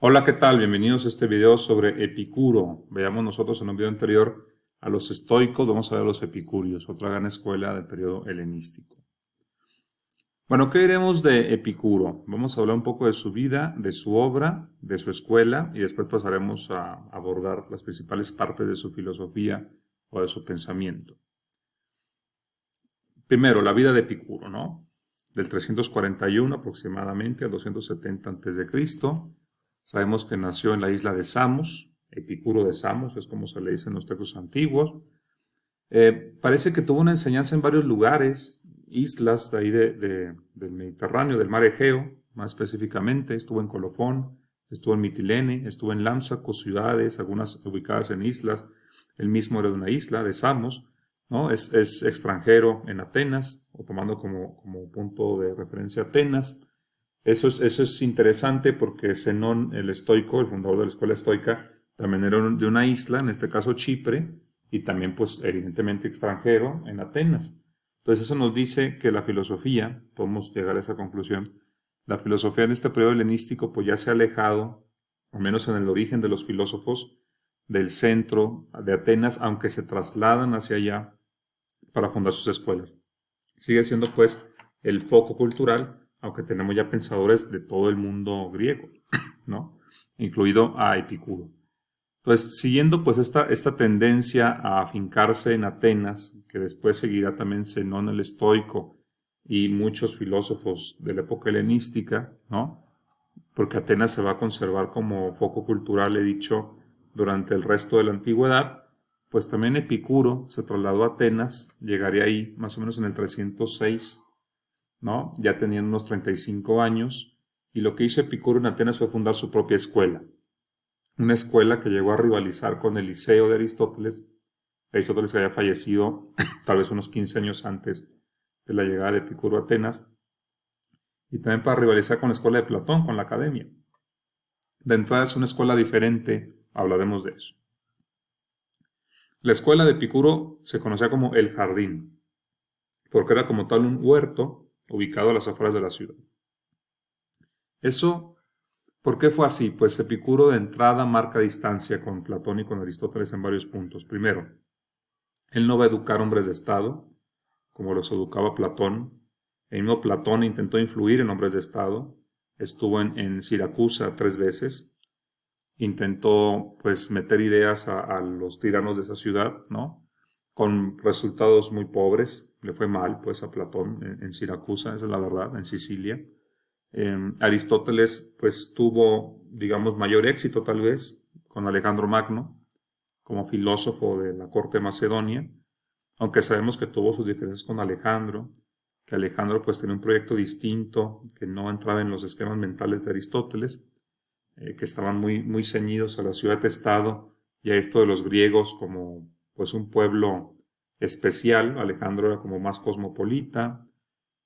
Hola, ¿qué tal? Bienvenidos a este video sobre Epicuro. Veamos nosotros en un video anterior a los estoicos, vamos a ver a los epicúreos, otra gran escuela del periodo helenístico. Bueno, ¿qué diremos de Epicuro? Vamos a hablar un poco de su vida, de su obra, de su escuela y después pasaremos a abordar las principales partes de su filosofía o de su pensamiento. Primero, la vida de Epicuro, ¿no? Del 341 aproximadamente al 270 a.C. Sabemos que nació en la isla de Samos, Epicuro de Samos, es como se le dice en los textos antiguos. Parece que tuvo una enseñanza en varios lugares, islas de ahí del Mediterráneo, del mar Egeo, más específicamente. Estuvo en Colofón, estuvo en Mitilene, estuvo en Lámsaco, ciudades, algunas ubicadas en islas. Él mismo era de una isla, de Samos, ¿no? Es extranjero en Atenas, o tomando como punto de referencia Atenas. Eso es interesante porque Zenón, el estoico, el fundador de la escuela estoica, también era de una isla, en este caso Chipre, y también pues evidentemente extranjero en Atenas. Entonces eso nos dice que la filosofía, podemos llegar a esa conclusión, la filosofía en este periodo helenístico pues ya se ha alejado, al menos en el origen de los filósofos, del centro de Atenas, aunque se trasladan hacia allá para fundar sus escuelas. Sigue siendo pues el foco cultural, aunque tenemos ya pensadores de todo el mundo griego, ¿no? Incluido a Epicuro. Entonces, siguiendo pues esta tendencia a afincarse en Atenas, que después seguirá también Zenón el estoico y muchos filósofos de la época helenística, ¿no? Porque Atenas se va a conservar como foco cultural, he dicho, durante el resto de la antigüedad, pues también Epicuro se trasladó a Atenas, llegaría ahí más o menos en el 306, ¿no? Ya teniendo unos 35 años, y lo que hizo Epicuro en Atenas fue fundar su propia escuela, una escuela que llegó a rivalizar con el Liceo de Aristóteles. Aristóteles había fallecido tal vez unos 15 años antes de la llegada de Epicuro a Atenas, y también para rivalizar con la escuela de Platón, con la academia. De entrada es una escuela diferente, hablaremos de eso. La escuela de Epicuro se conocía como el Jardín, porque era como tal un huerto ubicado a las afueras de la ciudad. Eso, ¿por qué fue así? Pues Epicuro de entrada marca distancia con Platón y con Aristóteles en varios puntos. Primero, él no va a educar hombres de Estado, como los educaba Platón. El mismo Platón intentó influir en hombres de Estado. Estuvo en Siracusa 3 veces. Intentó pues meter ideas a los tiranos de esa ciudad, ¿no? Con resultados muy pobres. Le fue mal pues a Platón en Siracusa, esa es la verdad, en Sicilia. Aristóteles pues tuvo, digamos, mayor éxito tal vez con Alejandro Magno como filósofo de la corte de Macedonia, aunque sabemos que tuvo sus diferencias con Alejandro, que Alejandro pues tenía un proyecto distinto, que no entraba en los esquemas mentales de Aristóteles, que estaban muy ceñidos a la ciudad-estado y a esto de los griegos como pues un pueblo especial. Alejandro era como más cosmopolita,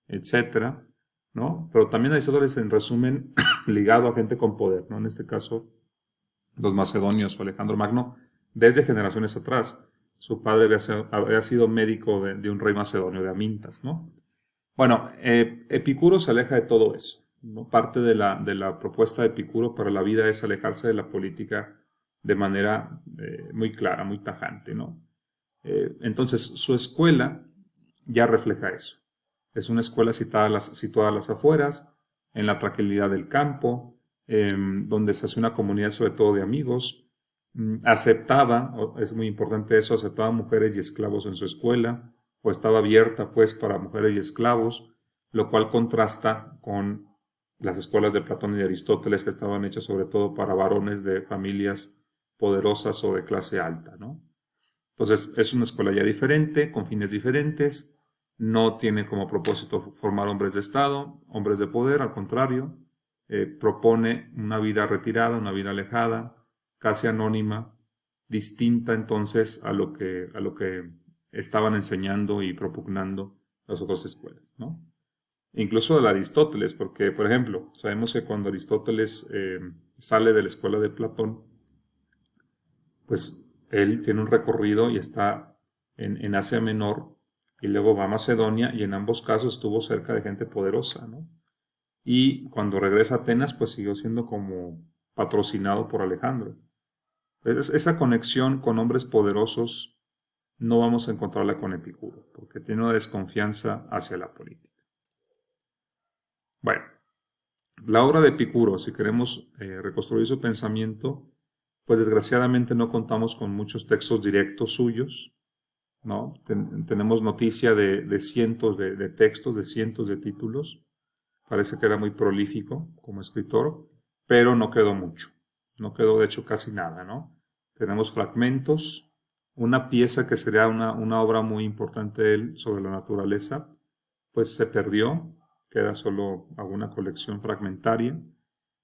etcétera, ¿no? Pero también Aristóteles, en resumen, ligado a gente con poder, ¿no? En este caso, los macedonios o Alejandro Magno, desde generaciones atrás. Su padre había sido médico de un rey macedonio, de Amintas, ¿no? Bueno, Epicuro se aleja de todo eso, ¿no? Parte de la propuesta de Epicuro para la vida es alejarse de la política de manera muy clara, muy tajante, ¿no? Entonces, su escuela ya refleja eso. Es una escuela situada a las afueras, en la tranquilidad del campo, donde se hace una comunidad sobre todo de amigos. Aceptaba, es muy importante eso, aceptaba mujeres y esclavos en su escuela, o estaba abierta pues para mujeres y esclavos, lo cual contrasta con las escuelas de Platón y de Aristóteles, que estaban hechas sobre todo para varones de familias poderosas o de clase alta, ¿no? Entonces es una escuela ya diferente, con fines diferentes, no tiene como propósito formar hombres de Estado, hombres de poder, al contrario, propone una vida retirada, una vida alejada, casi anónima, distinta entonces a lo que estaban enseñando y propugnando las otras escuelas, ¿no? Incluso de Aristóteles, porque, por ejemplo, sabemos que cuando Aristóteles sale de la escuela de Platón, pues él tiene un recorrido y está en Asia Menor y luego va a Macedonia y en ambos casos estuvo cerca de gente poderosa, ¿no? Y cuando regresa a Atenas, pues siguió siendo como patrocinado por Alejandro. Esa conexión con hombres poderosos no vamos a encontrarla con Epicuro, porque tiene una desconfianza hacia la política. Bueno, la obra de Epicuro, si queremos reconstruir su pensamiento, pues desgraciadamente no contamos con muchos textos directos suyos, ¿no? Tenemos noticia de cientos de textos, de cientos de títulos. Parece que era muy prolífico como escritor, pero no quedó mucho. No quedó, de hecho, casi nada, ¿no? Tenemos fragmentos, una pieza que sería una obra muy importante de él sobre la naturaleza, pues se perdió, queda solo alguna colección fragmentaria.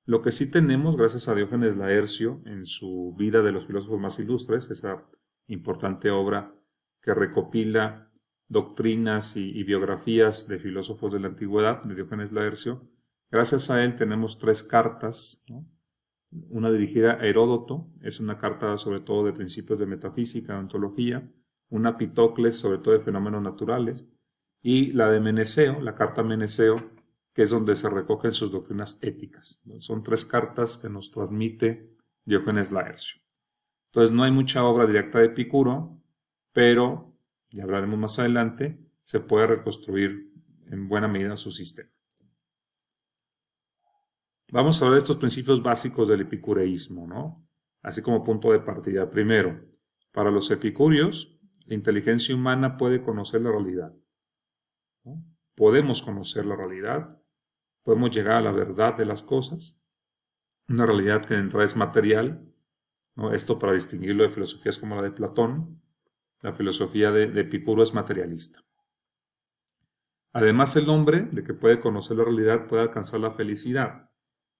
Lo que sí tenemos, gracias a Diógenes Laercio, en su Vida de los filósofos más ilustres, esa importante obra que recopila doctrinas y biografías de filósofos de la antigüedad, de Diógenes Laercio. Gracias a él tenemos 3 cartas, ¿no? Una dirigida a Heródoto, es una carta sobre todo de principios de metafísica, de ontología, una Pitocles sobre todo de fenómenos naturales, y la de Meneceo, la carta Meneceo, que es donde se recogen sus doctrinas éticas. Son 3 cartas que nos transmite Diógenes Laercio. Entonces no hay mucha obra directa de Epicuro, pero, ya hablaremos más adelante, se puede reconstruir en buena medida su sistema. Vamos a ver estos principios básicos del epicureísmo, ¿no? Así como punto de partida. Primero, para los epicúreos, la inteligencia humana puede conocer la realidad, ¿no? Podemos conocer la realidad, podemos llegar a la verdad de las cosas, una realidad que de entrada es material, ¿no? Esto para distinguirlo de filosofías como la de Platón. La filosofía de Epicuro es materialista. Además, el hombre, de que puede conocer la realidad, puede alcanzar la felicidad,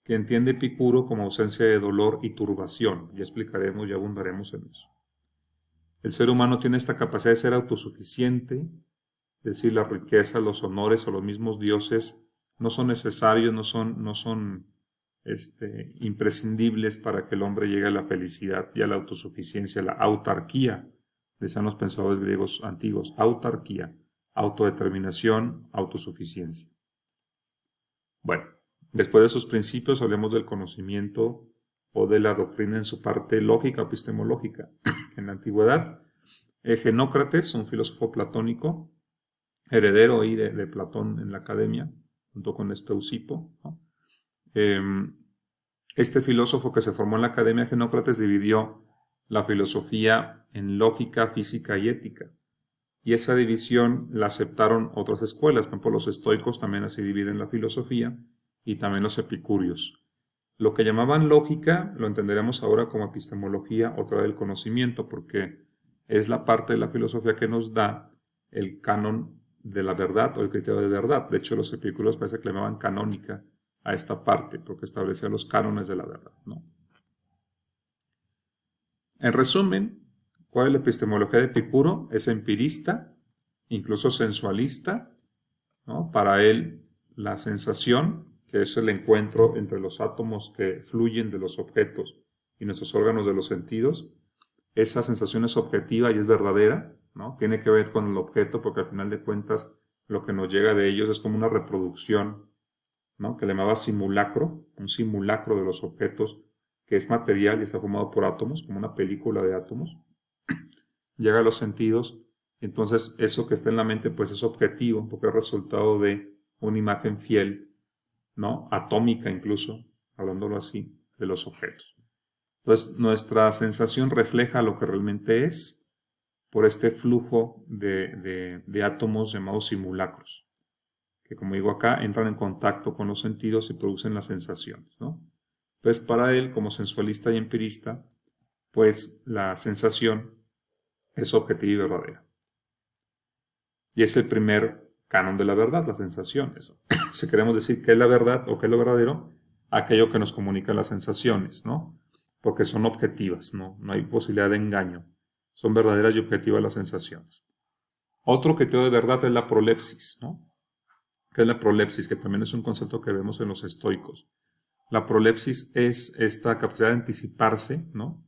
que entiende Epicuro como ausencia de dolor y turbación. Ya explicaremos y abundaremos en eso. El ser humano tiene esta capacidad de ser autosuficiente, es decir, la riqueza, los honores o los mismos dioses no son necesarios, no son imprescindibles para que el hombre llegue a la felicidad y a la autosuficiencia, la autarquía, decían los pensadores griegos antiguos, autarquía, autodeterminación, autosuficiencia. Bueno, después de esos principios hablemos del conocimiento o de la doctrina en su parte lógica o epistemológica. En la antigüedad, Genócrates, un filósofo platónico, heredero ahí de Platón en la academia, junto con Espeusipo, ¿no? Este filósofo que se formó en la academia Genócrates dividió la filosofía en lógica, física y ética. Y esa división la aceptaron otras escuelas, por ejemplo los estoicos también así dividen la filosofía y también los epicúreos. Lo que llamaban lógica lo entenderemos ahora como epistemología, otra del conocimiento, porque es la parte de la filosofía que nos da el canon de la verdad o el criterio de verdad. De hecho, los epicúreos parece que le llamaban canónica a esta parte, porque establecía los cánones de la verdad, ¿no? En resumen, ¿cuál es la epistemología de Epicuro? Es empirista, incluso sensualista, ¿no? Para él, la sensación, que es el encuentro entre los átomos que fluyen de los objetos y nuestros órganos de los sentidos, esa sensación es objetiva y es verdadera, ¿no? Tiene que ver con el objeto porque al final de cuentas lo que nos llega de ellos es como una reproducción, ¿no? Que le llamaba simulacro, un simulacro de los objetos que es material y está formado por átomos, como una película de átomos. Llega a los sentidos, entonces eso que está en la mente pues es objetivo porque es resultado de una imagen fiel, ¿no? Atómica incluso, hablándolo así, de los objetos. Entonces nuestra sensación refleja lo que realmente es por este flujo de átomos llamados simulacros, que como digo acá, entran en contacto con los sentidos y producen las sensaciones, ¿no? Entonces para él, como sensualista y empirista, pues la sensación es objetiva y verdadera. Y es el primer canon de la verdad, la sensación. Eso. Si queremos decir qué es la verdad o qué es lo verdadero, aquello que nos comunica las sensaciones, ¿no? Porque son objetivas, ¿no? No hay posibilidad de engaño. Son verdaderas y objetivas las sensaciones. Otro criterio de verdad es la prolepsis, ¿no? ¿Qué es la prolepsis? Que también es un concepto que vemos en los estoicos. La prolepsis es esta capacidad de anticiparse, ¿no?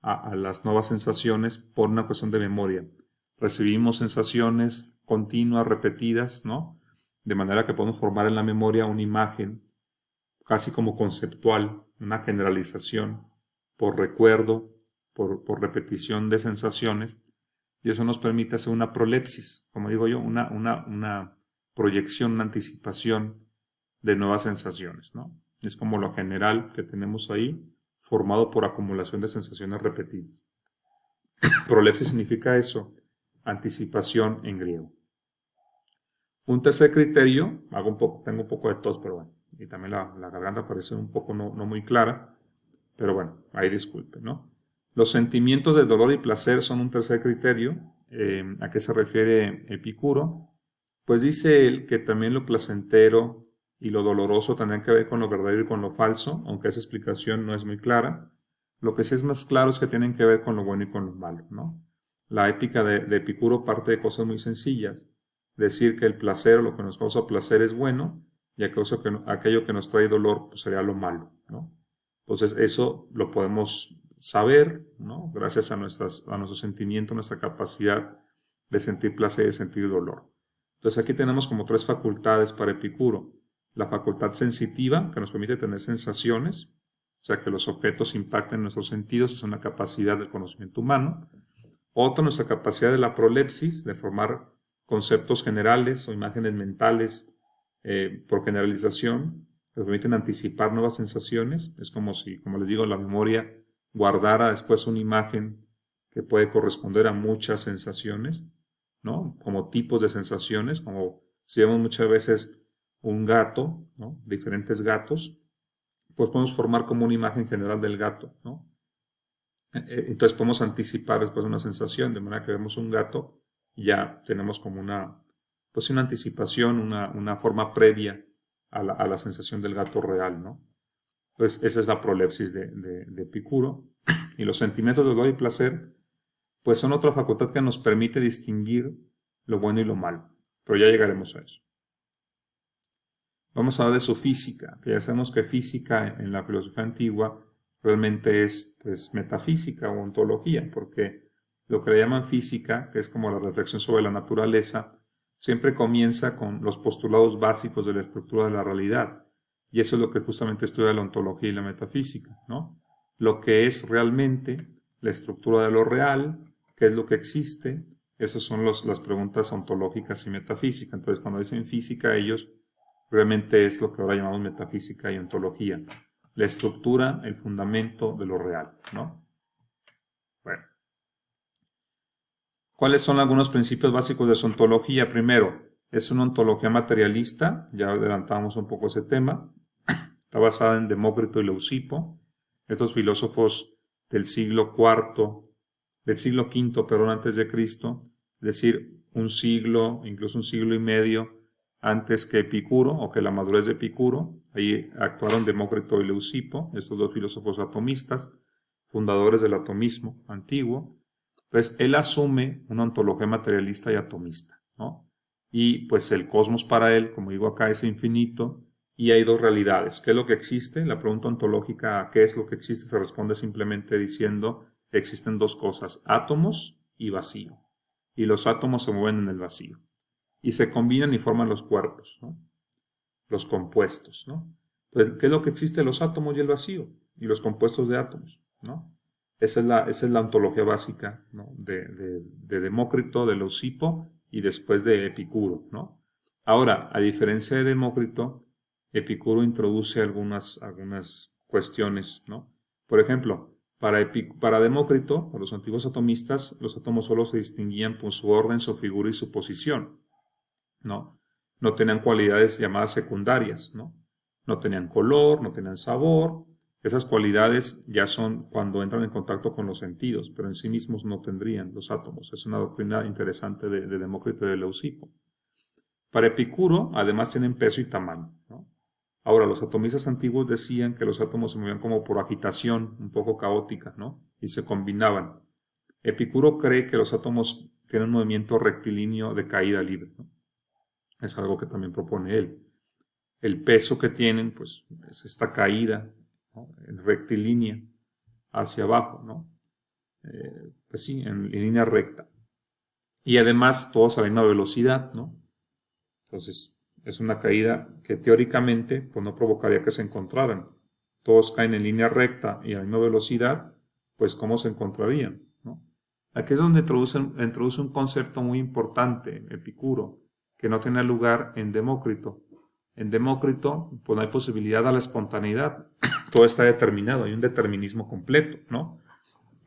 a las nuevas sensaciones por una cuestión de memoria. Recibimos sensaciones continuas, repetidas, ¿no? De manera que podemos formar en la memoria una imagen casi como conceptual, una generalización por recuerdo, por repetición de sensaciones, y eso nos permite hacer una prolepsis, como digo yo, una proyección, una anticipación de nuevas sensaciones, ¿no? Es como lo general que tenemos ahí, formado por acumulación de sensaciones repetidas. Prolepsis significa eso, anticipación en griego. Un tercer criterio, tengo un poco de tos, pero bueno, y también la garganta parece un poco no muy clara, pero bueno, ahí disculpen, ¿no? Los sentimientos de dolor y placer son un tercer criterio. ¿A qué se refiere Epicuro? Pues dice él que también lo placentero y lo doloroso tendrán que ver con lo verdadero y con lo falso, aunque esa explicación no es muy clara. Lo que sí es más claro es que tienen que ver con lo bueno y con lo malo, ¿no? La ética de Epicuro parte de cosas muy sencillas. Decir que el placer, lo que nos causa placer es bueno, y aquello que nos trae dolor pues sería lo malo, ¿no? Entonces eso lo podemos saber, ¿no? Gracias a nuestro sentimiento, nuestra capacidad de sentir placer y de sentir dolor. Entonces aquí tenemos como tres facultades para Epicuro. La facultad sensitiva, que nos permite tener sensaciones, o sea, que los objetos impacten nuestros sentidos, es una capacidad del conocimiento humano. Otra, nuestra capacidad de la prolepsis, de formar conceptos generales o imágenes mentales por generalización, que permiten anticipar nuevas sensaciones. Es como si, como les digo, la memoria guardara después una imagen que puede corresponder a muchas sensaciones, ¿no? Como tipos de sensaciones, como si vemos muchas veces un gato, ¿no? Diferentes gatos, pues podemos formar como una imagen general del gato, ¿no? Entonces podemos anticipar después una sensación, de manera que vemos un gato y ya tenemos como una anticipación, una forma previa a la sensación del gato real, ¿no? Pues esa es la prolepsis de Epicuro. Y los sentimientos de dolor y placer, pues son otra facultad que nos permite distinguir lo bueno y lo malo. Pero ya llegaremos a eso. Vamos a hablar de su física, que ya sabemos que física en la filosofía antigua realmente es pues, metafísica o ontología, porque lo que le llaman física, que es como la reflexión sobre la naturaleza, siempre comienza con los postulados básicos de la estructura de la realidad. Y eso es lo que justamente estudia la ontología y la metafísica, ¿no? Lo que es realmente la estructura de lo real, qué es lo que existe, esas son las preguntas ontológicas y metafísicas. Entonces, cuando dicen física, ellos realmente es lo que ahora llamamos metafísica y ontología. La estructura, el fundamento de lo real, ¿no? Bueno. ¿Cuáles son algunos principios básicos de su ontología? Primero, es una ontología materialista, ya adelantamos un poco ese tema. Está basada en Demócrito y Leucipo, estos filósofos del siglo V, perdón, antes de Cristo, es decir, un siglo, incluso un siglo y medio antes que Epicuro o que la madurez de Epicuro. Ahí actuaron Demócrito y Leucipo, estos dos filósofos atomistas, fundadores del atomismo antiguo. Entonces, él asume una ontología materialista y atomista, ¿no? Y pues el cosmos para él, como digo acá, es infinito y hay dos realidades. ¿Qué es lo que existe? La pregunta ontológica, ¿qué es lo que existe? Se responde simplemente diciendo que existen dos cosas, átomos y vacío. Y los átomos se mueven en el vacío. Y se combinan y forman los cuerpos, ¿no? Los compuestos, ¿no? Entonces, ¿qué es lo que existe? Los átomos y el vacío, y los compuestos de átomos, ¿no? Esa es la ontología básica, ¿no? de Demócrito, de Leucipo y después de Epicuro, ¿no? Ahora, a diferencia de Demócrito, Epicuro introduce algunas cuestiones, ¿no? Por ejemplo, para Demócrito, para los antiguos atomistas, los átomos solo se distinguían por su orden, su figura y su posición, ¿no? No tenían cualidades llamadas secundarias, ¿no? No tenían color, no tenían sabor. Esas cualidades ya son cuando entran en contacto con los sentidos, pero en sí mismos no tendrían los átomos. Es una doctrina interesante de Demócrito y de Leucipo. Para Epicuro, además tienen peso y tamaño, ¿no? Ahora, los atomistas antiguos decían que los átomos se movían como por agitación, un poco caótica, ¿no? Y se combinaban. Epicuro cree que los átomos tienen un movimiento rectilíneo de caída libre, ¿no? Es algo que también propone él. El peso que tienen, pues, es esta caída, ¿no? En rectilínea hacia abajo, ¿no? Pues sí, en línea recta. Y además todos a la misma velocidad, ¿no? Entonces, es una caída que teóricamente pues, no provocaría que se encontraran. Todos caen en línea recta y a la misma velocidad, pues ¿cómo se encontrarían? ¿No? Aquí es donde introduce un concepto muy importante, Epicuro, que no tenía lugar en Demócrito. En Demócrito, pues no hay posibilidad a la espontaneidad. Todo está determinado, hay un determinismo completo, ¿no?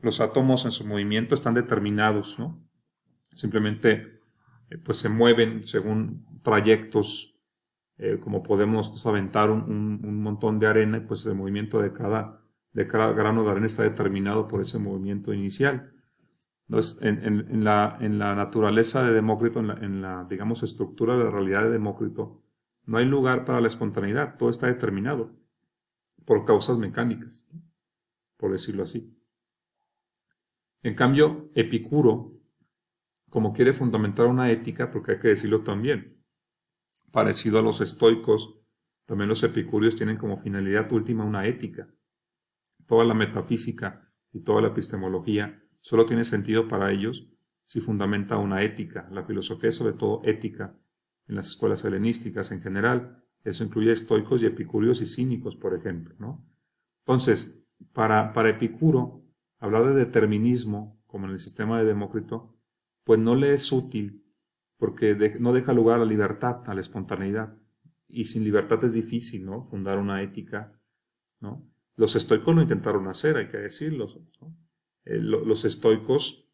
Los átomos en su movimiento están determinados, ¿no? Simplemente, pues se mueven según trayectos, como podemos aventar un montón de arena, pues el movimiento de cada grano de arena está determinado por ese movimiento inicial. Entonces, en la naturaleza de Demócrito, en la, digamos, estructura de la realidad de Demócrito, no hay lugar para la espontaneidad, todo está determinado por causas mecánicas, por decirlo así. En cambio, Epicuro, como quiere fundamentar una ética, porque hay que decirlo también, parecido a los estoicos, también los epicúreos tienen como finalidad última una ética. Toda la metafísica y toda la epistemología solo tiene sentido para ellos si fundamenta una ética. La filosofía es sobre todo ética en las escuelas helenísticas en general. Eso incluye estoicos y epicúreos y cínicos, por ejemplo, ¿no? Entonces, para Epicuro, hablar de determinismo, como en el sistema de Demócrito, pues no le es útil porque no deja lugar a la libertad, a la espontaneidad. Y sin libertad es difícil, ¿no? Fundar una ética, ¿no? Los estoicos lo intentaron hacer, hay que decirlo, ¿no? Los estoicos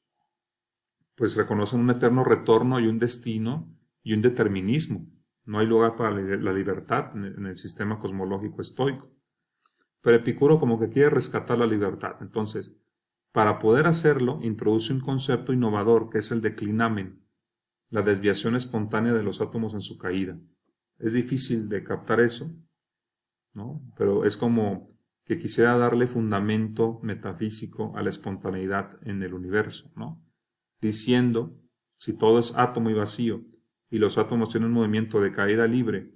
pues reconocen un eterno retorno y un destino y un determinismo. No hay lugar para la libertad en el sistema cosmológico estoico. Pero Epicuro como que quiere rescatar la libertad. Entonces, para poder hacerlo, introduce un concepto innovador que es el declinamen, la desviación espontánea de los átomos en su caída. Es difícil de captar eso, ¿no? Pero es como que quisiera darle fundamento metafísico a la espontaneidad en el universo, ¿no? Diciendo, si todo es átomo y vacío, y los átomos tienen un movimiento de caída libre,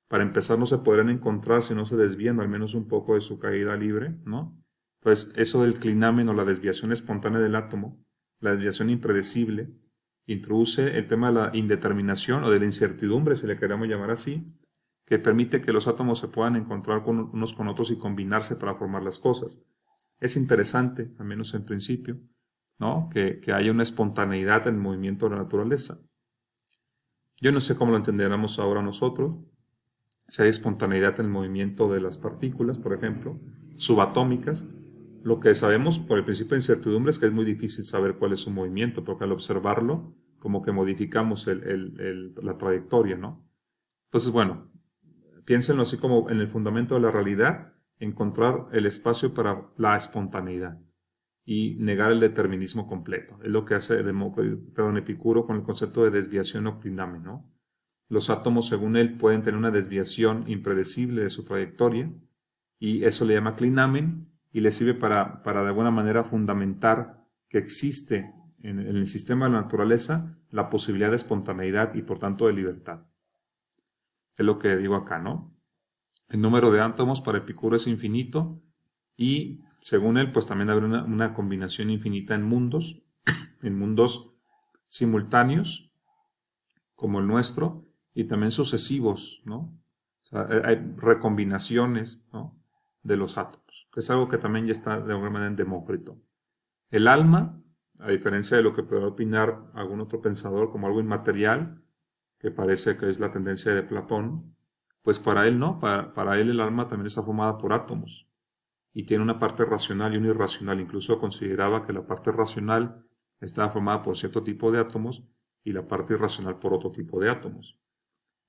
para empezar no se podrán encontrar si no se desvían al menos un poco de su caída libre, ¿no? Pues eso del clinamen o la desviación espontánea del átomo, la desviación impredecible, introduce el tema de la indeterminación o de la incertidumbre, si le queremos llamar así, que permite que los átomos se puedan encontrar unos con otros y combinarse para formar las cosas. Es interesante, al menos en principio, ¿no? Que haya una espontaneidad en el movimiento de la naturaleza. Yo no sé cómo lo entenderemos ahora nosotros, si hay espontaneidad en el movimiento de las partículas, por ejemplo, subatómicas. Lo que sabemos por el principio de incertidumbre es que es muy difícil saber cuál es su movimiento, porque al observarlo, como que modificamos la trayectoria, ¿no? Entonces, bueno, piénsenlo así como en el fundamento de la realidad, encontrar el espacio para la espontaneidad y negar el determinismo completo. Es lo que hace Epicuro con el concepto de desviación o clinamen, ¿no? Los átomos, según él, pueden tener una desviación impredecible de su trayectoria y eso le llama clinamen y le sirve para de alguna manera fundamentar que existe en el sistema de la naturaleza la posibilidad de espontaneidad y por tanto de libertad. Es lo que digo acá, ¿no? El número de átomos para Epicuro es infinito y según él pues también habrá una combinación infinita en mundos simultáneos como el nuestro y también sucesivos, ¿no? O sea, hay recombinaciones, ¿no? De los átomos, que es algo que también ya está de alguna manera en Demócrito. El alma, a diferencia de lo que puede opinar algún otro pensador como algo inmaterial, que parece que es la tendencia de Platón, pues para él no, para él el alma también está formada por átomos y tiene una parte racional y una irracional. Incluso consideraba que la parte racional estaba formada por cierto tipo de átomos y la parte irracional por otro tipo de átomos.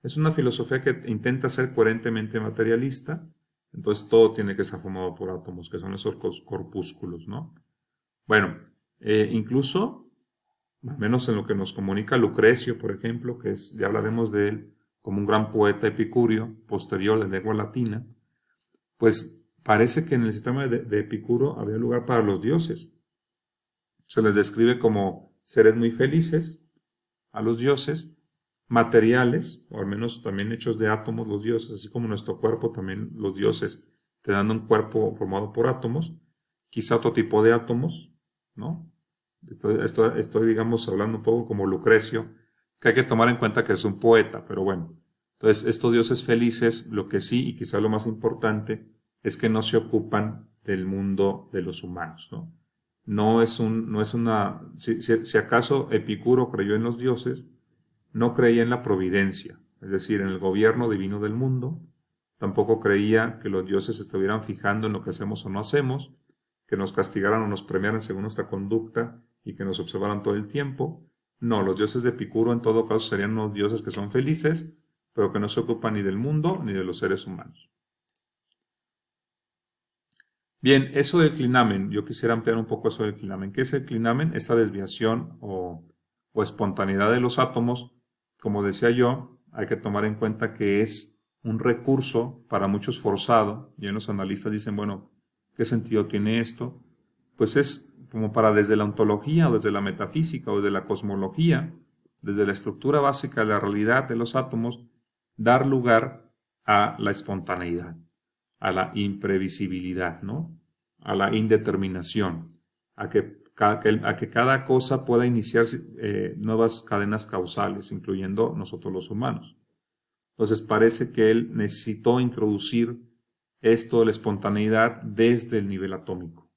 Es una filosofía que intenta ser coherentemente materialista, entonces todo tiene que estar formado por átomos, que son esos corpúsculos, ¿no? Bueno, incluso, al menos en lo que nos comunica Lucrecio, por ejemplo, que es, ya hablaremos de él como un gran poeta epicúreo, posterior de lengua latina, pues parece que en el sistema de Epicuro había lugar para los dioses. Se les describe como seres muy felices a los dioses, materiales, o al menos también hechos de átomos los dioses, así como nuestro cuerpo también los dioses, te dan un cuerpo formado por átomos, quizá otro tipo de átomos, ¿no? Estoy, digamos, hablando un poco como Lucrecio, que hay que tomar en cuenta que es un poeta, pero bueno, Entonces, estos dioses felices, lo que sí, y quizá lo más importante, es que no se ocupan del mundo de los humanos, ¿no? No es una, si acaso Epicuro creyó en los dioses, no creía en la providencia, es decir, en el gobierno divino del mundo. Tampoco creía que los dioses estuvieran fijando en lo que hacemos o no hacemos, que nos castigaran o nos premiaran según nuestra conducta y que nos observaran todo el tiempo. No, los dioses de Epicuro en todo caso serían unos dioses que son felices, pero que no se ocupan ni del mundo ni de los seres humanos. Bien, eso del clinamen, yo quisiera ampliar un poco eso del clinamen. ¿Qué es el clinamen? Esta desviación o espontaneidad de los átomos, como decía yo, hay que tomar en cuenta que es un recurso para muchos forzado, y los analistas dicen, bueno, ¿qué sentido tiene esto? Pues es como para desde la ontología o desde la metafísica o desde la cosmología, desde la estructura básica de la realidad de los átomos, dar lugar a la espontaneidad, a la imprevisibilidad, ¿no? A la indeterminación, a que cada cosa pueda iniciar nuevas cadenas causales, incluyendo nosotros los humanos. Entonces parece que él necesitó introducir esto de la espontaneidad desde el nivel atómico.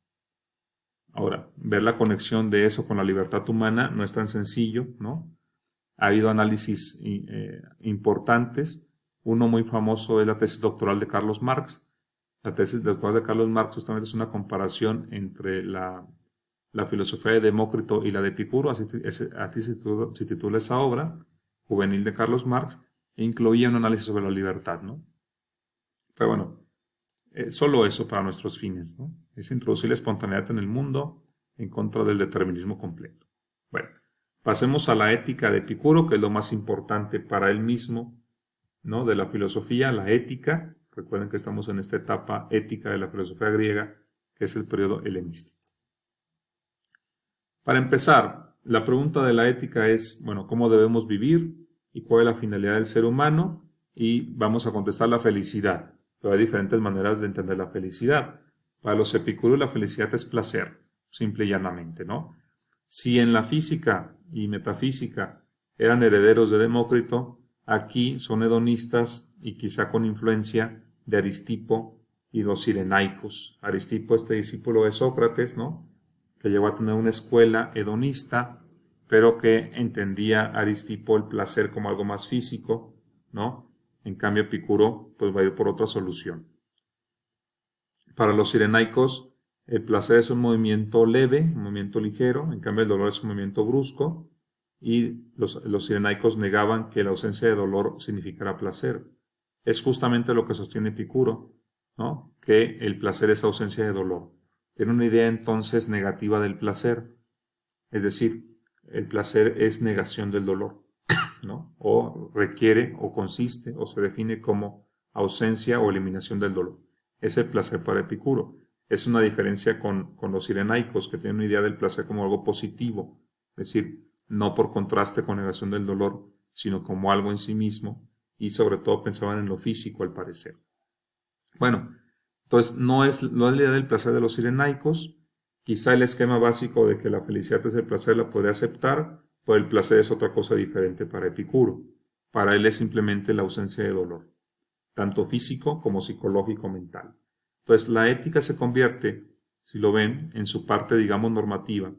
Ahora, ver la conexión de eso con la libertad humana no es tan sencillo, ¿no? Ha habido análisis importantes. Uno muy famoso es la tesis doctoral de Carlos Marx. La tesis doctoral de Carlos Marx justamente es una comparación entre la filosofía de Demócrito y la de Epicuro, así se titula esa obra, juvenil de Carlos Marx, e incluía un análisis sobre la libertad, ¿no? Pero bueno, solo eso para nuestros fines, ¿no? Es introducir la espontaneidad en el mundo en contra del determinismo completo. Bueno, pasemos a la ética de Epicuro, que es lo más importante para él mismo, ¿no? De la filosofía, la ética. Recuerden que estamos en esta etapa ética de la filosofía griega, que es el periodo helenístico. Para empezar, la pregunta de la ética es, bueno, ¿cómo debemos vivir? ¿Y cuál es la finalidad del ser humano? Y vamos a contestar la felicidad. Pero hay diferentes maneras de entender la felicidad. Para los epicúreos la felicidad es placer, simple y llanamente, ¿no? Si en la física y metafísica eran herederos de Demócrito, aquí son hedonistas y quizá con influencia de Aristipo y los cirenaicos. Aristipo, este discípulo de Sócrates, ¿no? Que llegó a tener una escuela hedonista, pero que entendía Aristipo el placer como algo más físico, ¿no? En cambio, Epicuro pues va a ir por otra solución. Para los cirenaicos, el placer es un movimiento leve, un movimiento ligero, en cambio el dolor es un movimiento brusco, y los cirenaicos negaban que la ausencia de dolor significara placer. Es justamente lo que sostiene Epicuro, ¿no? Que el placer es ausencia de dolor. Tiene una idea entonces negativa del placer, es decir, el placer es negación del dolor, ¿no? O requiere o consiste o se define como ausencia o eliminación del dolor. Es el placer para Epicuro. Es una diferencia con los cirenaicos, que tienen una idea del placer como algo positivo, es decir, no por contraste con negación del dolor, sino como algo en sí mismo, y sobre todo pensaban en lo físico al parecer. Bueno, entonces no es la idea del placer de los cirenaicos. Quizá el esquema básico de que la felicidad es el placer la podría aceptar, pero el placer es otra cosa diferente para Epicuro. Para él es simplemente la ausencia de dolor, tanto físico como psicológico mental. Entonces la ética se convierte, si lo ven, en su parte, digamos, normativa,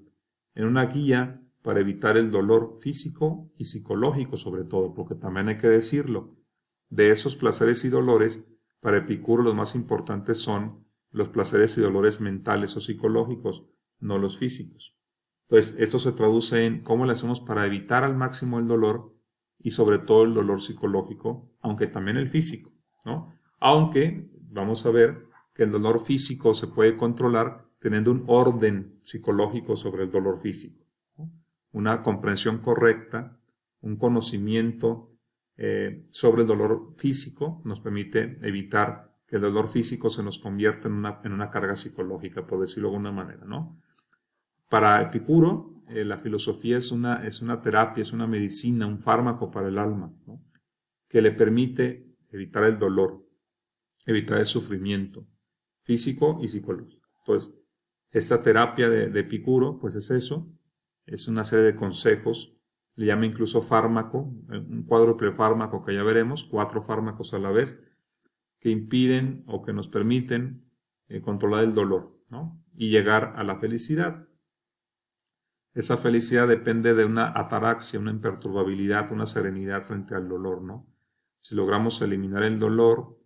en una guía para evitar el dolor físico y psicológico sobre todo, porque también hay que decirlo, de esos placeres y dolores, para Epicuro los más importantes son los placeres y dolores mentales o psicológicos, no los físicos. Entonces, esto se traduce en cómo le hacemos para evitar al máximo el dolor y sobre todo el dolor psicológico, aunque también el físico, ¿no? Aunque vamos a ver que el dolor físico se puede controlar teniendo un orden psicológico sobre el dolor físico, ¿no? Una comprensión correcta, un conocimiento sobre el dolor físico nos permite evitar que el dolor físico se nos convierta en una carga psicológica, por decirlo de alguna manera, ¿no? Para Epicuro, la filosofía es una terapia, es una medicina, un fármaco para el alma, ¿no? Que le permite evitar el dolor, evitar el sufrimiento físico y psicológico. Entonces, esta terapia de Epicuro, pues es eso, es una serie de consejos le llama incluso fármaco, un cuádruple fármaco que ya veremos, 4 fármacos a la vez, que impiden o que nos permiten controlar el dolor, ¿no? Y llegar a la felicidad. Esa felicidad depende de una ataraxia, una imperturbabilidad, una serenidad frente al dolor, ¿no? Si logramos eliminar el dolor,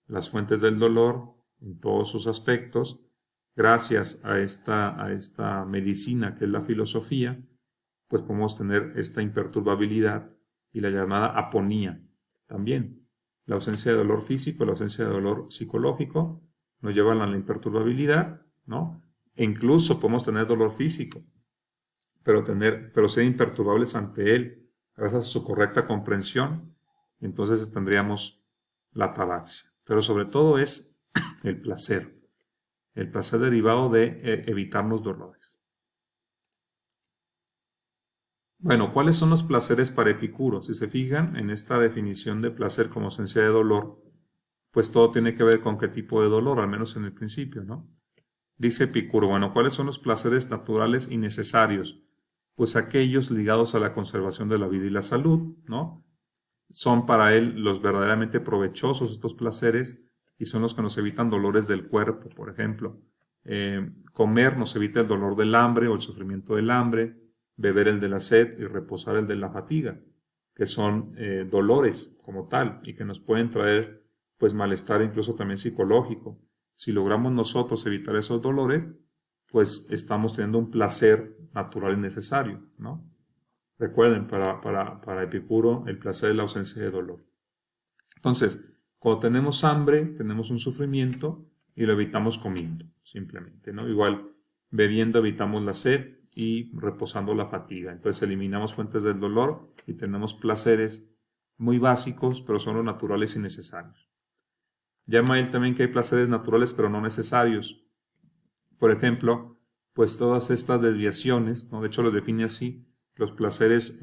las fuentes del dolor, en todos sus aspectos, gracias a esta medicina que es la filosofía, pues podemos tener esta imperturbabilidad y la llamada aponía también. La ausencia de dolor físico, la ausencia de dolor psicológico nos llevan a la imperturbabilidad, ¿no? E incluso podemos tener dolor físico, pero ser imperturbables ante él, gracias a su correcta comprensión, entonces tendríamos la ataraxia. Pero sobre todo es el placer derivado de evitarnos dolores. Bueno, ¿cuáles son los placeres para Epicuro? Si se fijan en esta definición de placer como ausencia de dolor, pues todo tiene que ver con qué tipo de dolor, al menos en el principio, ¿no? Dice Epicuro, bueno, ¿cuáles son los placeres naturales y necesarios? Pues aquellos ligados a la conservación de la vida y la salud, ¿no? Son para él los verdaderamente provechosos estos placeres y son los que nos evitan dolores del cuerpo, por ejemplo. Comer nos evita el dolor del hambre o el sufrimiento del hambre, beber el de la sed y reposar el de la fatiga, que son dolores como tal y que nos pueden traer pues malestar incluso también psicológico. Si logramos nosotros evitar esos dolores, pues estamos teniendo un placer natural y necesario, ¿no? Recuerden, para Epicuro, el placer es la ausencia de dolor. Entonces, cuando tenemos hambre, tenemos un sufrimiento y lo evitamos comiendo, simplemente, ¿no? Igual, bebiendo evitamos la sed y reposando la fatiga. Entonces, eliminamos fuentes del dolor y tenemos placeres muy básicos, pero son los naturales y necesarios. Llama él también que hay placeres naturales, pero no necesarios. Por ejemplo, pues todas estas desviaciones, ¿no? De hecho, los define así. Los placeres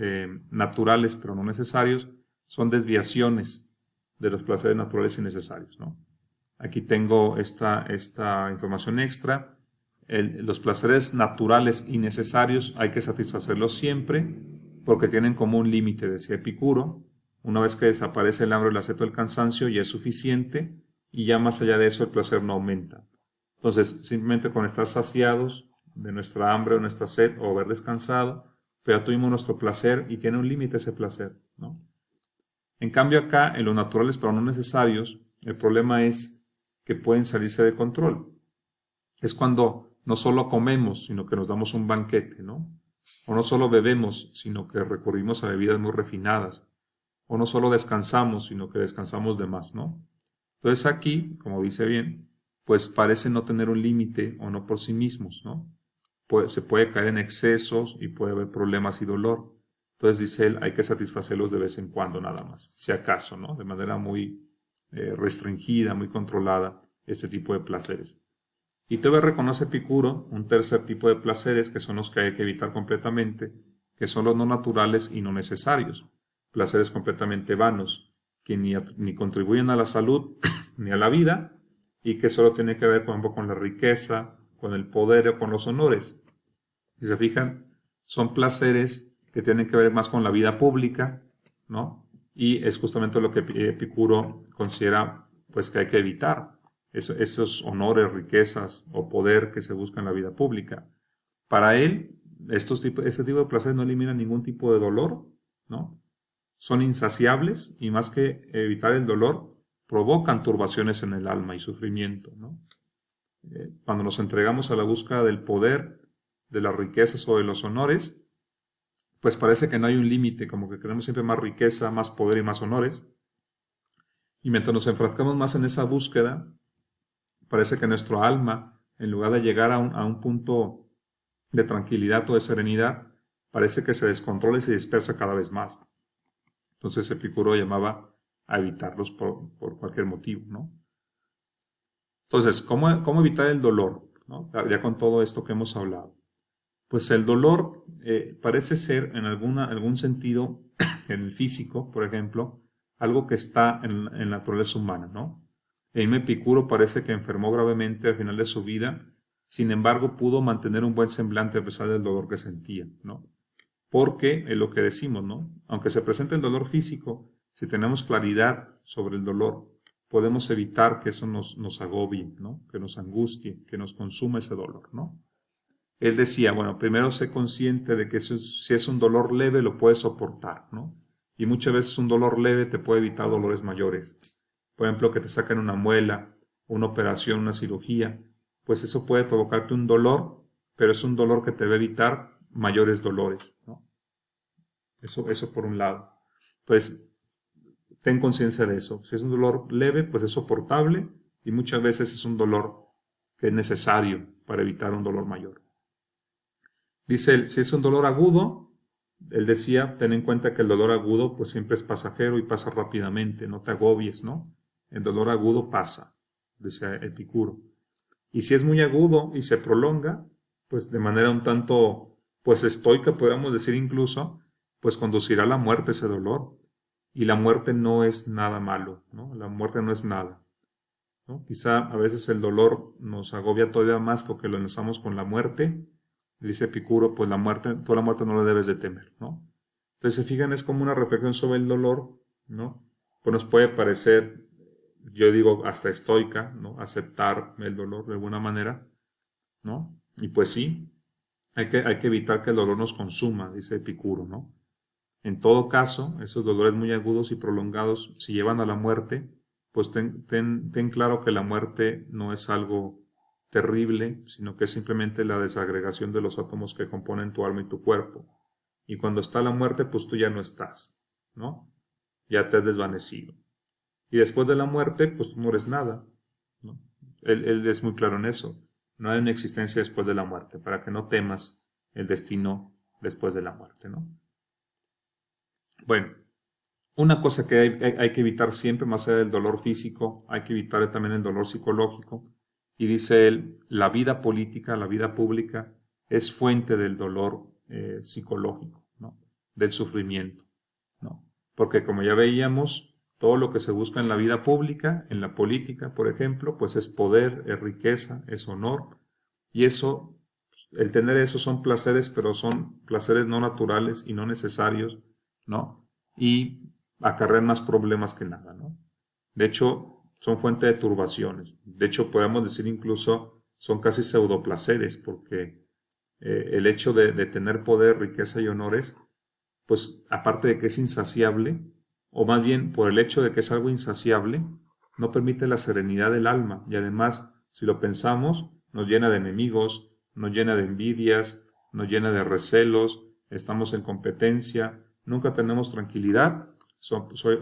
naturales pero no necesarios son desviaciones de los placeres naturales y necesarios, ¿no? Aquí tengo esta información extra. Los placeres naturales y necesarios hay que satisfacerlos siempre porque tienen como un límite, decía Epicuro. Una vez que desaparece el hambre, el aceto, el cansancio, ya es suficiente y ya más allá de eso el placer no aumenta. Entonces, simplemente con estar saciados de nuestra hambre o nuestra sed o haber descansado, pero ya tuvimos nuestro placer y tiene un límite ese placer, ¿no? En cambio acá, en los naturales pero no necesarios, el problema es que pueden salirse de control. Es cuando no solo comemos, sino que nos damos un banquete, ¿no? O no solo bebemos, sino que recurrimos a bebidas muy refinadas. O no solo descansamos, sino que descansamos de más, ¿no? Entonces aquí, como dice bien, pues parece no tener un límite o no por sí mismos, ¿no? Se puede caer en excesos y puede haber problemas y dolor. Entonces dice él, hay que satisfacerlos de vez en cuando nada más, si acaso, ¿no? De manera muy restringida, muy controlada, este tipo de placeres. Y todavía reconoce Epicuro un tercer tipo de placeres que son los que hay que evitar completamente, que son los no naturales y no necesarios. Placeres completamente vanos, que ni contribuyen a la salud ni a la vida y que solo tiene que ver, por ejemplo, con la riqueza, con el poder o con los honores. Si se fijan, son placeres que tienen que ver más con la vida pública, ¿no? Y es justamente lo que Epicuro considera pues que hay que evitar, esos honores, riquezas o poder que se busca en la vida pública. Para él, este tipo de placeres no eliminan ningún tipo de dolor, ¿no? Son insaciables y más que evitar el dolor, provocan turbaciones en el alma y sufrimiento, ¿no? Cuando nos entregamos a la búsqueda del poder, de las riquezas o de los honores, pues parece que no hay un límite, como que queremos siempre más riqueza, más poder y más honores. Y mientras nos enfrascamos más en esa búsqueda, parece que nuestro alma, en lugar de llegar a un punto de tranquilidad o de serenidad, parece que se descontrola y se dispersa cada vez más. Entonces Epicuro llamaba a evitarlos por cualquier motivo, ¿no? Entonces, ¿cómo evitar el dolor, ¿no? Ya con todo esto que hemos hablado. Pues el dolor parece ser en algún sentido, en el físico, por ejemplo, algo que está en la naturaleza humana, ¿no? El Epicuro parece que enfermó gravemente al final de su vida, sin embargo pudo mantener un buen semblante a pesar del dolor que sentía, ¿no? porque es lo que decimos, ¿no? Aunque se presente el dolor físico, si tenemos claridad sobre el dolor, podemos evitar que eso nos agobie, ¿no? Que nos angustie, que nos consuma ese dolor, ¿no? Él decía, bueno, primero sé consciente de que si es un dolor leve lo puedes soportar, ¿no? Y muchas veces un dolor leve te puede evitar dolores mayores. Por ejemplo, que te saquen una muela, una operación, una cirugía, pues eso puede provocarte un dolor, pero es un dolor que te va a evitar mayores dolores, ¿no? Eso por un lado. Pues ten conciencia de eso. Si es un dolor leve, pues es soportable y muchas veces es un dolor que es necesario para evitar un dolor mayor. Dice él, si es un dolor agudo, él decía, ten en cuenta que el dolor agudo pues siempre es pasajero y pasa rápidamente, no te agobies, ¿no? El dolor agudo pasa, decía Epicuro. Y si es muy agudo y se prolonga, pues de manera un tanto, pues estoica, podríamos decir incluso, pues conducirá a la muerte ese dolor. Y la muerte no es nada malo, ¿no? La muerte no es nada, ¿no? Quizá a veces el dolor nos agobia todavía más porque lo enlazamos con la muerte. Dice Epicuro, pues tú a la muerte no le debes de temer, ¿no? Entonces, se fijan, es como una reflexión sobre el dolor, ¿no? Pues nos puede parecer, yo digo, hasta estoica, ¿no? Aceptar el dolor de alguna manera, ¿no? Y pues sí, hay que evitar que el dolor nos consuma, dice Epicuro, ¿no? En todo caso, esos dolores muy agudos y prolongados, si llevan a la muerte, pues ten claro que la muerte no es algo terrible, sino que es simplemente la desagregación de los átomos que componen tu alma y tu cuerpo. Y cuando está la muerte, pues tú ya no estás, ¿no? Ya te has desvanecido. Y después de la muerte, pues tú no eres nada, ¿no? Él es muy claro en eso. No hay una existencia después de la muerte, para que no temas el destino después de la muerte, ¿no? Bueno, una cosa que hay que evitar siempre, más allá del dolor físico, hay que evitar también el dolor psicológico. Y dice él, la vida política, la vida pública, es fuente del dolor psicológico, ¿no? Del sufrimiento, ¿no? Porque como ya veíamos, todo lo que se busca en la vida pública, en la política, por ejemplo, pues es poder, es riqueza, es honor. Y eso, el tener eso son placeres, pero son placeres no naturales y no necesarios, ¿no? Y acarrean más problemas que nada, ¿no? De hecho, son fuente de turbaciones. De hecho, podemos decir incluso son casi pseudoplaceres, porque el hecho de tener poder, riqueza y honores, pues aparte de que es insaciable, o más bien por el hecho de que es algo insaciable, no permite la serenidad del alma y además, si lo pensamos, nos llena de enemigos, nos llena de envidias, nos llena de recelos, estamos en competencia, nunca tenemos tranquilidad,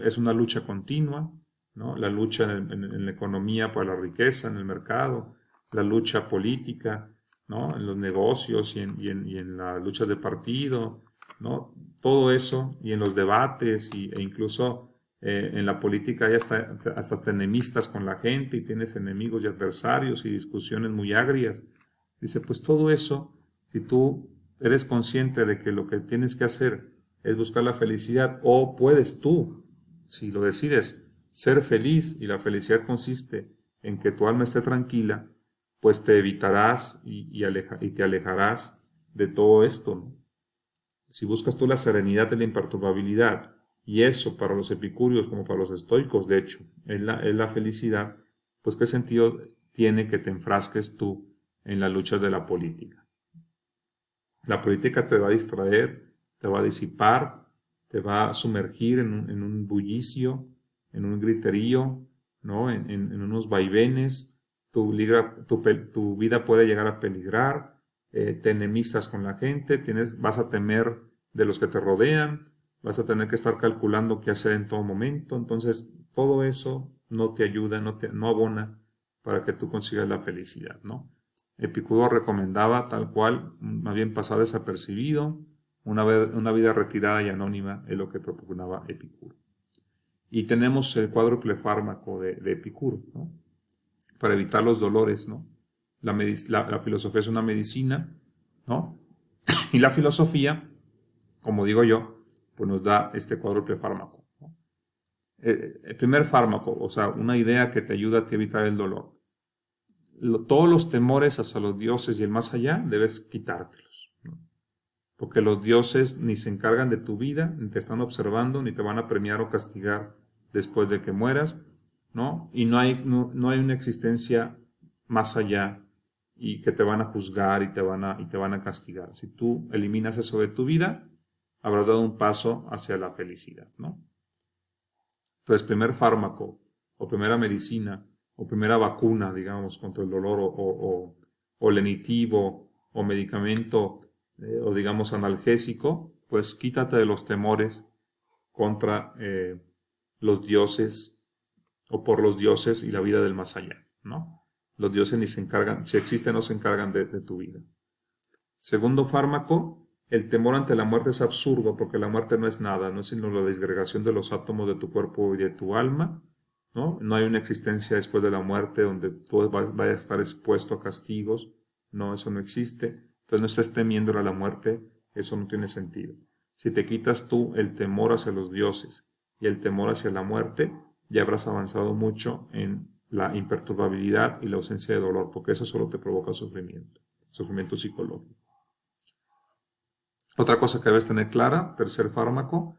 es una lucha continua, ¿no? La lucha en la economía por la riqueza, en el mercado, la lucha política, ¿no? En los negocios y en la lucha de partido, ¿no? Todo eso, y en los debates e incluso en la política hay hasta enemistas con la gente y tienes enemigos y adversarios y discusiones muy agrias. Dice, pues todo eso, si tú eres consciente de que lo que tienes que hacer es buscar la felicidad, o puedes tú, si lo decides, ser feliz, y la felicidad consiste en que tu alma esté tranquila, pues te evitarás y te alejarás de todo esto, ¿no? Si buscas tú la serenidad y la imperturbabilidad, y eso para los epicúreos como para los estoicos, de hecho, es la felicidad, pues qué sentido tiene que te enfrasques tú en las luchas de la política. La política te va a distraer, te va a disipar, te va a sumergir en un bullicio, en un griterío, ¿no? En unos vaivenes. Tu vida puede llegar a peligrar, te enemistas con la gente, vas a temer de los que te rodean, vas a tener que estar calculando qué hacer en todo momento. Entonces, todo eso no te ayuda, no abona para que tú consigas la felicidad, ¿no? Epicuro recomendaba tal cual, más bien pasar desapercibido, una vida retirada y anónima es lo que propugnaba Epicuro. Y tenemos el cuádruple fármaco de Epicuro, ¿no? Para evitar los dolores, ¿no? La filosofía es una medicina, ¿no? Y la filosofía, como digo yo, pues nos da este cuádruple fármaco, ¿no? El primer fármaco, o sea, una idea que te ayuda a evitar el dolor. Todos los temores hacia los dioses y el más allá debes quitártelos, ¿no? porque los dioses ni se encargan de tu vida, ni te están observando, ni te van a premiar o castigar después de que mueras, ¿no? Y no hay una existencia más allá y que te van a juzgar y te van a castigar. Si tú eliminas eso de tu vida, habrás dado un paso hacia la felicidad, ¿no? Entonces, primer fármaco, o primera medicina, o primera vacuna, digamos, contra el dolor, o lenitivo, o medicamento, o digamos analgésico, pues quítate de los temores contra los dioses, o por los dioses y la vida del más allá, ¿no? Los dioses ni se encargan, si existen, no se encargan de tu vida. Segundo fármaco, el temor ante la muerte es absurdo, porque la muerte no es nada, no es sino la disgregación de los átomos de tu cuerpo y de tu alma, ¿no? No hay una existencia después de la muerte donde tú vayas a estar expuesto a castigos, no, eso no existe. Entonces no estés temiendo a la muerte, eso no tiene sentido. Si te quitas tú el temor hacia los dioses y el temor hacia la muerte, ya habrás avanzado mucho en la imperturbabilidad y la ausencia de dolor, porque eso solo te provoca sufrimiento psicológico. Otra cosa que debes tener clara, tercer fármaco,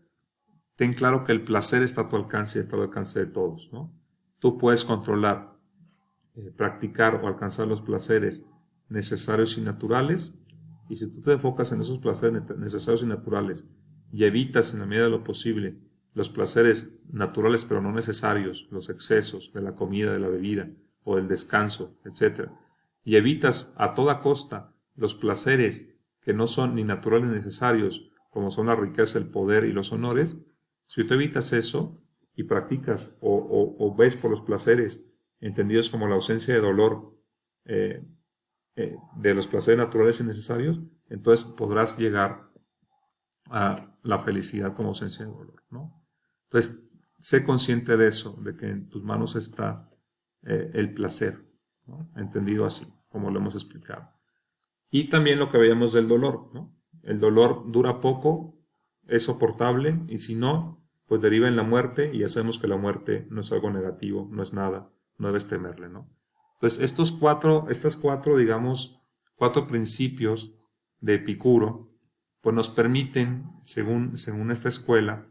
ten claro que el placer está a tu alcance y está al alcance de todos, ¿no? Tú puedes controlar, practicar o alcanzar los placeres necesarios y naturales, y si tú te enfocas en esos placeres necesarios y naturales y evitas en la medida de lo posible los placeres naturales pero no necesarios, los excesos de la comida, de la bebida o del descanso, etc., y evitas a toda costa los placeres que no son ni naturales ni necesarios, como son la riqueza, el poder y los honores, si tú evitas eso y practicas o ves por los placeres entendidos como la ausencia de dolor de los placeres naturales y necesarios, entonces podrás llegar a la felicidad como ausencia de dolor, ¿no? Entonces, sé consciente de eso, de que en tus manos está el placer, ¿no? Entendido así, como lo hemos explicado. Y también lo que veíamos del dolor, ¿no? El dolor dura poco, es soportable, y si no, pues deriva en la muerte, y ya sabemos que la muerte no es algo negativo, no es nada, no debes temerle, ¿no? Entonces, estas cuatro, digamos, cuatro principios de Epicuro, pues nos permiten, según esta escuela,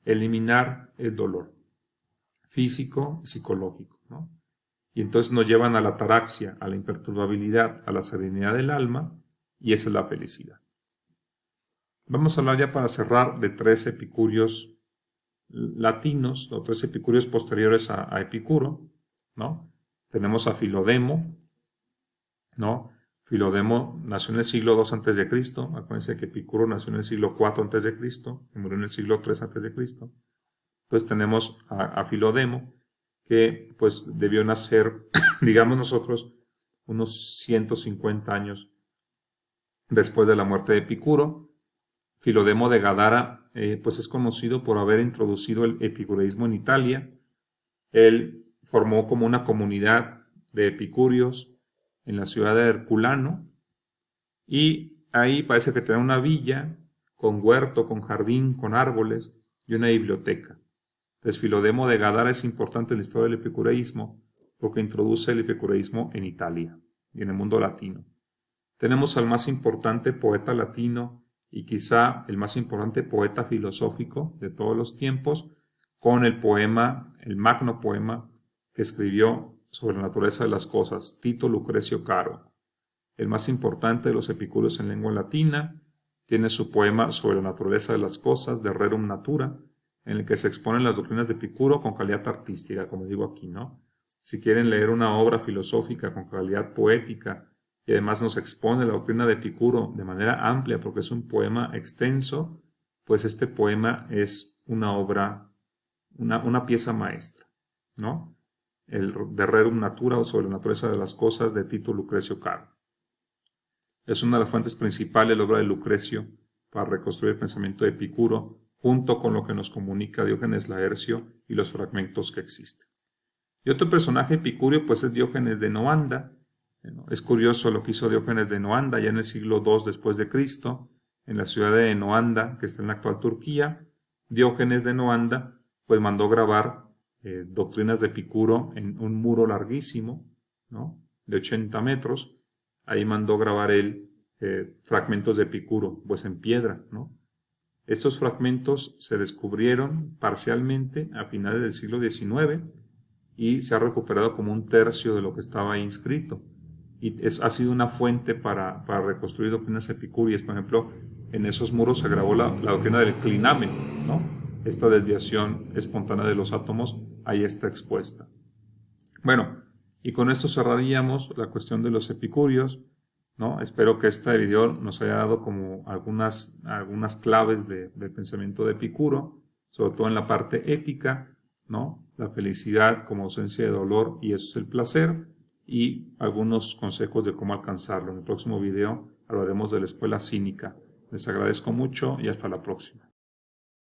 eliminar el dolor físico y psicológico, ¿no? Y entonces nos llevan a la ataraxia, a la imperturbabilidad, a la serenidad del alma, y esa es la felicidad. Vamos a hablar ya para cerrar de tres epicúreos latinos, o tres epicúreos posteriores a Epicuro, ¿no? Tenemos a Filodemo, ¿no? Filodemo nació en el siglo II a.C., acuérdense que Epicuro nació en el siglo IV a.C. y murió en el siglo III a.C. Pues tenemos a Filodemo, que pues debió nacer, digamos nosotros, unos 150 años después de la muerte de Epicuro. Filodemo de Gadara pues es conocido por haber introducido el epicureísmo en Italia. Él formó como una comunidad de epicúreos en la ciudad de Herculano, y ahí parece que tenía una villa con huerto, con jardín, con árboles y una biblioteca. Entonces, Filodemo de Gadara es importante en la historia del epicureísmo porque introduce el epicureísmo en Italia y en el mundo latino. Tenemos al más importante poeta latino y quizá el más importante poeta filosófico de todos los tiempos, con el poema, el magno poema que escribió sobre la naturaleza de las cosas, Tito Lucrecio Caro, el más importante de los epicúreos en lengua latina. Tiene su poema sobre la naturaleza de las cosas, de Rerum Natura, en el que se exponen las doctrinas de Epicuro con calidad artística, como digo aquí, ¿no? Si quieren leer una obra filosófica con calidad poética y además nos expone la doctrina de Epicuro de manera amplia, porque es un poema extenso, pues este poema es una obra, una pieza maestra, ¿no? El de Rerum Natura, o sobre la naturaleza de las cosas, de Tito Lucrecio Caro. Es una de las fuentes principales de la obra de Lucrecio para reconstruir el pensamiento de Epicuro, junto con lo que nos comunica Diógenes Laercio y los fragmentos que existen. Y otro personaje epicúreo pues es Diógenes de Noanda. Es curioso lo que hizo Diógenes de Noanda ya en el siglo II después de Cristo, en la ciudad de Noanda, que está en la actual Turquía. Diógenes de Noanda pues mandó grabar doctrinas de Epicuro en un muro larguísimo, ¿no? De 80 metros. Ahí mandó grabar él fragmentos de Epicuro, pues en piedra, ¿no? Estos fragmentos se descubrieron parcialmente a finales del siglo XIX y se ha recuperado como un tercio de lo que estaba ahí inscrito. Y ha sido una fuente para reconstruir doctrinas epicúreas. Por ejemplo, en esos muros se grabó la doctrina del clinamen, ¿no? Esta desviación espontánea de los átomos ahí está expuesta. Bueno, y con esto cerraríamos la cuestión de los epicúreos, ¿no? Espero que este video nos haya dado como algunas claves del pensamiento de Epicuro, sobre todo en la parte ética, ¿no? La felicidad como ausencia de dolor y eso es el placer, y algunos consejos de cómo alcanzarlo. En el próximo video hablaremos de la escuela cínica. Les agradezco mucho y hasta la próxima.